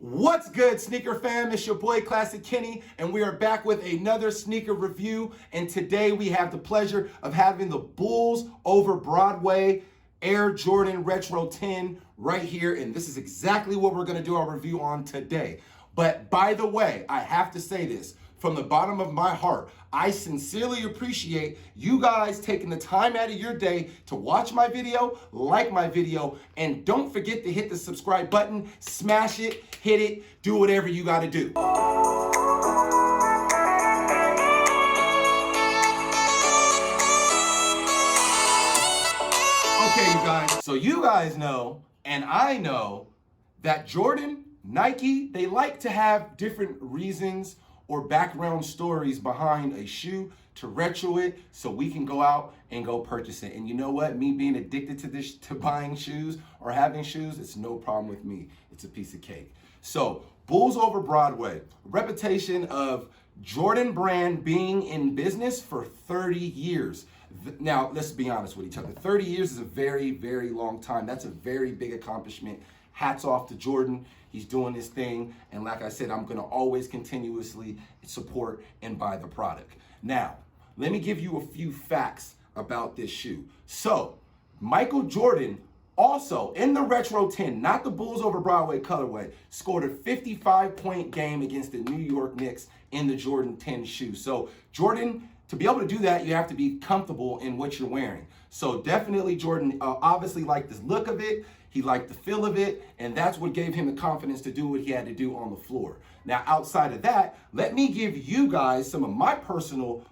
What's good, sneaker fam? It's your boy ClassicKenny, and we are back with another sneaker review. And today we have the pleasure of having the Bulls over Broadway Air Jordan Retro 10 right here. And this is exactly what we're gonna do our review on today. But by the way, I have to say this from the bottom of my heart. I sincerely appreciate you guys taking the time out of your day to watch my video, like my video, and don't forget to hit the subscribe button, smash it, hit it, do whatever you gotta do. Okay, you guys, so you guys know, and I know, that Jordan, Nike, they like to have different reasons or background stories behind a shoe to retro it so we can go out and go purchase it. And you know what? Me being addicted to this, to buying shoes or having shoes, it's no problem with me. It's a piece of cake. So Bulls over Broadway, reputation of Jordan brand being in business for 30 years. Now, let's be honest with each other. 30 years is a very, very long time. That's a very big accomplishment. Hats off to Jordan. He's doing his thing. And like I said, I'm going to always continuously support and buy the product. Now, let me give you a few facts about this shoe. So, Michael Jordan also in the Retro 10, not the Bulls over Broadway colorway, scored a 55-point game against the New York Knicks in the Jordan 10 shoe. So, Jordan, to be able to do that, you have to be comfortable in what you're wearing. So definitely Jordan obviously liked the look of it. He liked the feel of it, and that's what gave him the confidence to do what he had to do on the floor. Now, outside of that, let me give you guys some of my personal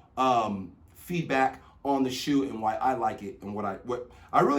feedback on the shoe and why I like it and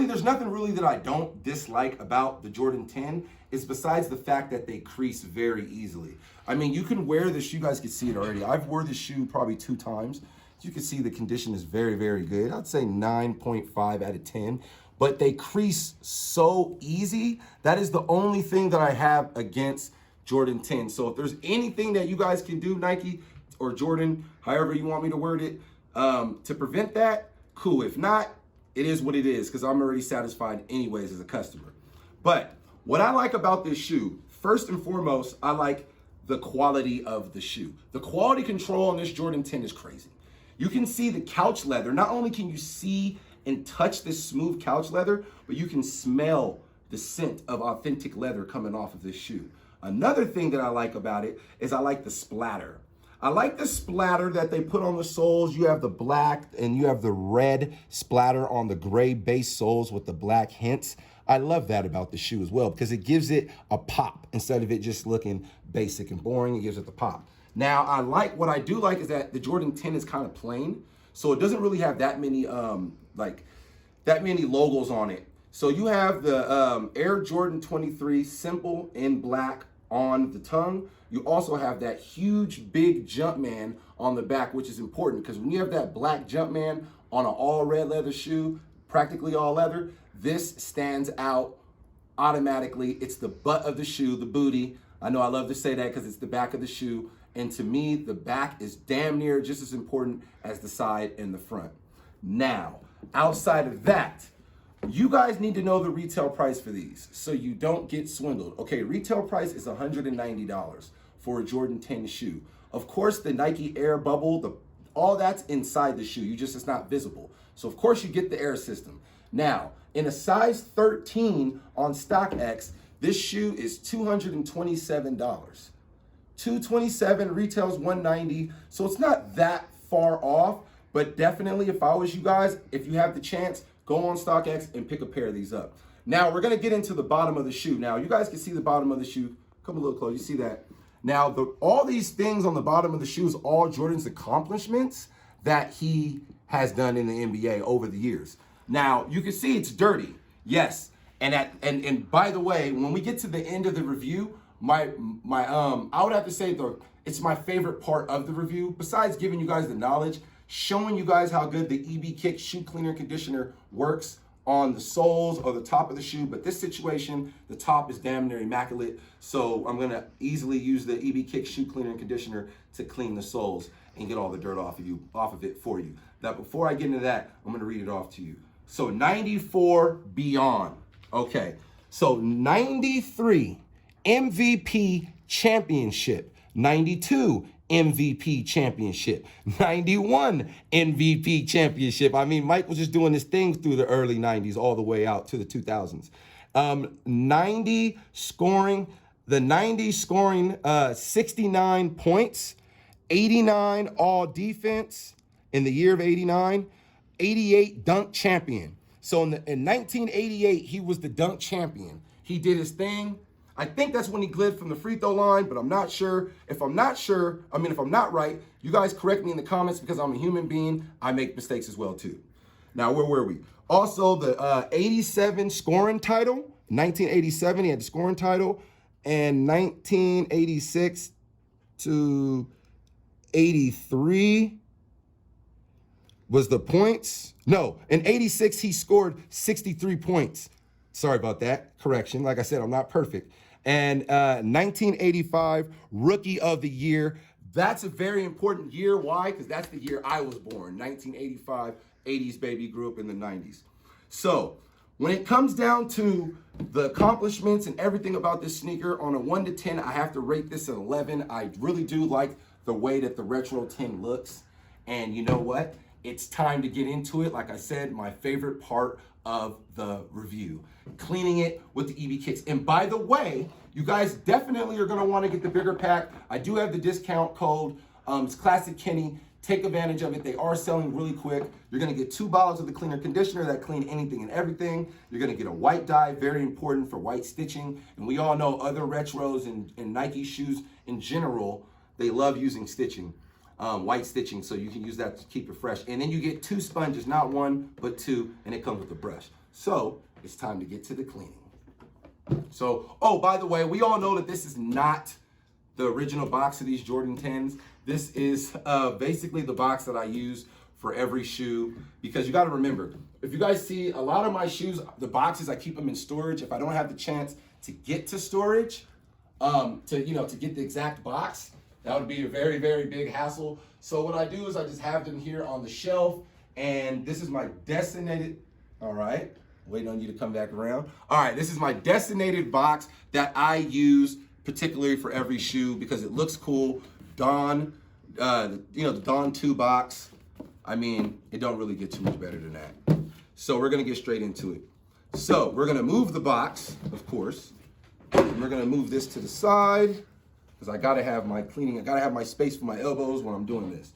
there's nothing really that I don't dislike about the Jordan 10 is besides the fact that they crease very easily. I mean, you can wear this, you guys can see it already. I've worn this shoe probably 2 times. You can see the condition is very, very good. I'd say 9.5 out of 10. But they crease so easy. That is the only thing that I have against Jordan 10. So if there's anything that you guys can do, Nike or Jordan, however you want me to word it, to prevent that, cool. If not, it is what it is, because I'm already satisfied anyways as a customer. But what I like about this shoe, first and foremost, I like the quality of the shoe. The quality control on this Jordan 10 is crazy. You can see the couch leather. Not only can you see and touch this smooth couch leather, but you can smell the scent of authentic leather coming off of this shoe. Another thing that I like about it is I like the splatter. I like the splatter that they put on the soles. You have the black and you have the red splatter on the gray base soles with the black hints. I love that about the shoe as well because it gives it a pop instead of it just looking basic and boring. It gives it the pop. Now, what I do like is that the Jordan 10 is kind of plain, so it doesn't really have that many logos on it. So you have the Air Jordan 23 simple in black on the tongue. You also have that huge big Jumpman on the back, which is important because when you have that black Jumpman on an all red leather shoe, practically all leather, this stands out automatically. It's the butt of the shoe, the booty. I know I love to say that because it's the back of the shoe. And to me, the back is damn near just as important as the side and the front. Now, outside of that, you guys need to know the retail price for these so you don't get swindled. Okay, retail price is $190 for a Jordan 10 shoe. Of course, the Nike Air Bubble, all that's inside the shoe. It's not visible. So of course you get the air system. Now, in a size 13 on StockX, this shoe is $227. $227 retails $190, so it's not that far off, but definitely if I was you guys, if you have the chance, go on StockX and pick a pair of these up. Now we're gonna get into the bottom of the shoe. Now you guys can see the bottom of the shoe. Come a little close, you see that? Now all these things on the bottom of the shoe is all Jordan's accomplishments that he has done in the NBA over the years. Now you can see it's dirty, yes, and by the way, when we get to the end of the review, I would have to say it's my favorite part of the review, besides giving you guys the knowledge, showing you guys how good the EBkicks shoe cleaner and conditioner works on the soles or the top of the shoe. But this situation, the top is damn near immaculate. So I'm gonna easily use the EBkicks shoe cleaner and conditioner to clean the soles and get all the dirt off of it for you. Now, before I get into that, I'm gonna read it off to you. So 94 beyond. Okay, so 93 MVP championship, 92 MVP championship, 91 MVP championship. I mean, Mike was just doing his thing through the early 90s all the way out to the 2000s. 90 scoring, the 90 scoring 69 points, 89 all defense in the year of 89, 88 dunk champion. So in 1988, he was the dunk champion. He did his thing. I think that's when he glided from the free throw line, but I'm not sure. If I'm not right, you guys correct me in the comments because I'm a human being. I make mistakes as well too. Now, where were we? Also, the 87 scoring title. 1987, he had the scoring title. And 1986 to 83 was the points. No, in 86, he scored 63 points. Sorry about that. Correction. Like I said, I'm not perfect. And 1985, Rookie of the Year. That's a very important year. Why? Because that's the year I was born. 1985, 80s baby, grew up in the 90s. So when it comes down to the accomplishments and everything about this sneaker, on a 1 to 10, I have to rate this an 11. I really do like the way that the Retro 10 looks. And you know what? It's time to get into it. Like I said, my favorite part of the review, cleaning it with the EBkicks. And by the way, you guys definitely are gonna wanna get the bigger pack. I do have the discount code, it's ClassicKenny. Take advantage of it. They are selling really quick. You're gonna get 2 bottles of the cleaner conditioner that clean anything and everything. You're gonna get a white dye, very important for white stitching. And we all know other retros and Nike shoes in general, they love using stitching. White stitching, so you can use that to keep it fresh. And then you get 2 sponges, not 1, but 2, and it comes with a brush. So it's time to get to the cleaning. So, oh, by the way, we all know that this is not the original box of these Jordan 10s. This is basically the box that I use for every shoe, because you gotta remember, if you guys see a lot of my shoes, the boxes, I keep them in storage. If I don't have the chance to get to storage, to get the exact box, that would be a very, very big hassle. So what I do is I just have them here on the shelf, and this is my designated, all right, waiting on you to come back around. All right, this is my designated box that I use particularly for every shoe because it looks cool. Dawn, the Dawn 2 box. I mean, it don't really get too much better than that. So we're gonna get straight into it. So we're gonna move the box, of course, and we're gonna move this to the side, because I gotta have my cleaning, I gotta have my space for my elbows when I'm doing this.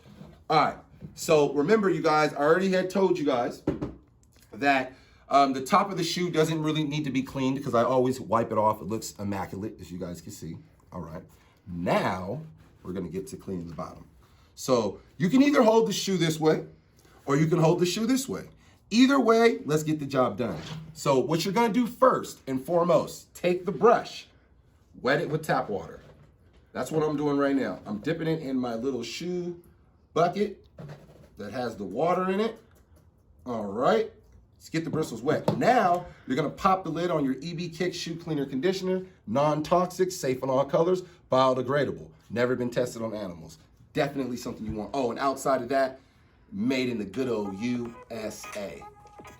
All right, so remember you guys, I already had told you guys that the top of the shoe doesn't really need to be cleaned because I always wipe it off. It looks immaculate, as you guys can see. All right, now we're gonna get to cleaning the bottom. So you can either hold the shoe this way or you can hold the shoe this way. Either way, let's get the job done. So what you're gonna do first and foremost, take the brush, wet it with tap water. That's what I'm doing right now. I'm dipping it in my little shoe bucket that has the water in it. All right, let's get the bristles wet. Now, you're gonna pop the lid on your EBkicks shoe cleaner conditioner, non-toxic, safe in all colors, biodegradable, never been tested on animals. Definitely something you want. Oh, and outside of that, made in the good old USA.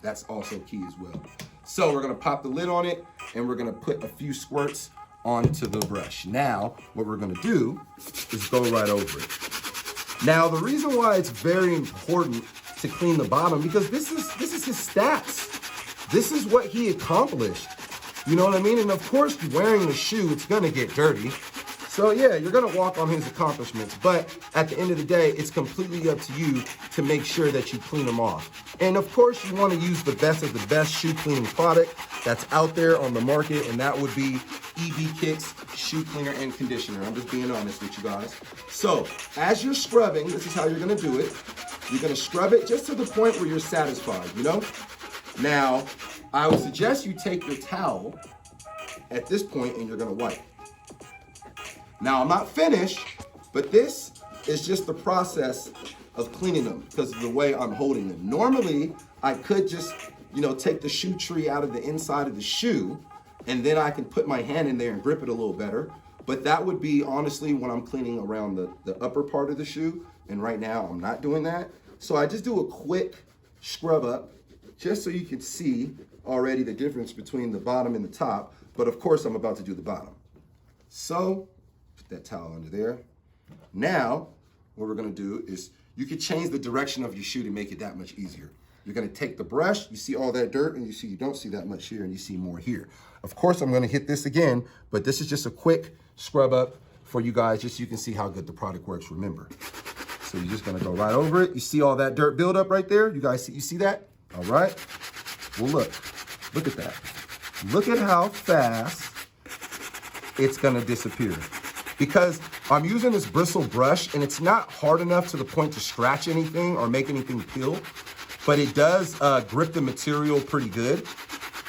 That's also key as well. So we're gonna pop the lid on it and we're gonna put a few squirts onto the brush. Now, what we're gonna do is go right over it. Now, the reason why it's very important to clean the bottom, because this is his stats. This is what he accomplished. You know what I mean? And of course, wearing the shoe, it's gonna get dirty. So yeah, you're gonna walk on his accomplishments, but at the end of the day, it's completely up to you to make sure that you clean them off. And of course, you wanna use the best of the best shoe cleaning product that's out there on the market, and that would be EBkicks shoe cleaner and conditioner. I'm just being honest with you guys. So as you're scrubbing, this is how you're gonna do it. You're gonna scrub it just to the point where you're satisfied, you know? Now, I would suggest you take your towel at this point and you're gonna wipe. Now, I'm not finished, but this is just the process of cleaning them because of the way I'm holding them. Normally, I could just, take the shoe tree out of the inside of the shoe, and then I can put my hand in there and grip it a little better. But that would be, honestly, when I'm cleaning around the upper part of the shoe, and right now I'm not doing that. So I just do a quick scrub up, just so you can see already the difference between the bottom and the top. But of course, I'm about to do the bottom. So that towel under there. Now, what we're gonna do is, you can change the direction of your shoe to make it that much easier. You're gonna take the brush, you see all that dirt, and you don't see that much here, and you see more here. Of course, I'm gonna hit this again, but this is just a quick scrub up for you guys, just so you can see how good the product works, remember. So you're just gonna go right over it. You see all that dirt buildup right there? You guys see, you see that? All right. Well, look at that. Look at how fast it's gonna disappear. Because I'm using this bristle brush and it's not hard enough to the point to scratch anything or make anything peel, but it does grip the material pretty good,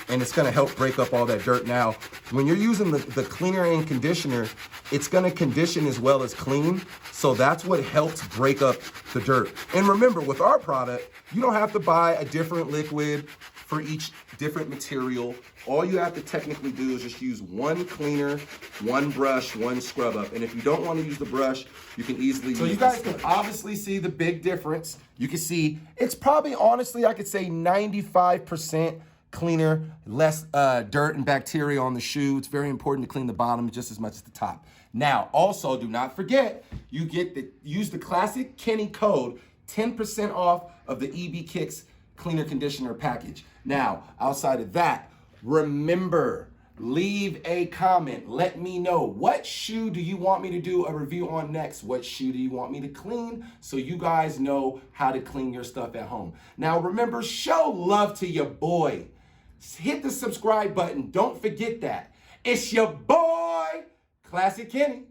and it's gonna help break up all that dirt. Now, when you're using the cleaner and conditioner, it's gonna condition as well as clean, so that's what helps break up the dirt. And remember, with our product, you don't have to buy a different liquid for each different material. All you have to technically do is just use one cleaner, one brush, one scrub up. And if you don't want to use the brush, you can easily use the you guys can obviously see the big difference. You can see it's probably, honestly, I could say 95% cleaner, less dirt and bacteria on the shoe. It's very important to clean the bottom just as much as the top. Now, also, do not forget, use the ClassicKenny code, 10% off of the EBkicks cleaner conditioner package. Now, outside of that, remember, leave a comment. Let me know, what shoe do you want me to do a review on next? What shoe do you want me to clean? So you guys know how to clean your stuff at home. Now, remember, show love to your boy. Hit the subscribe button. Don't forget that. It's your boy, ClassicKenny.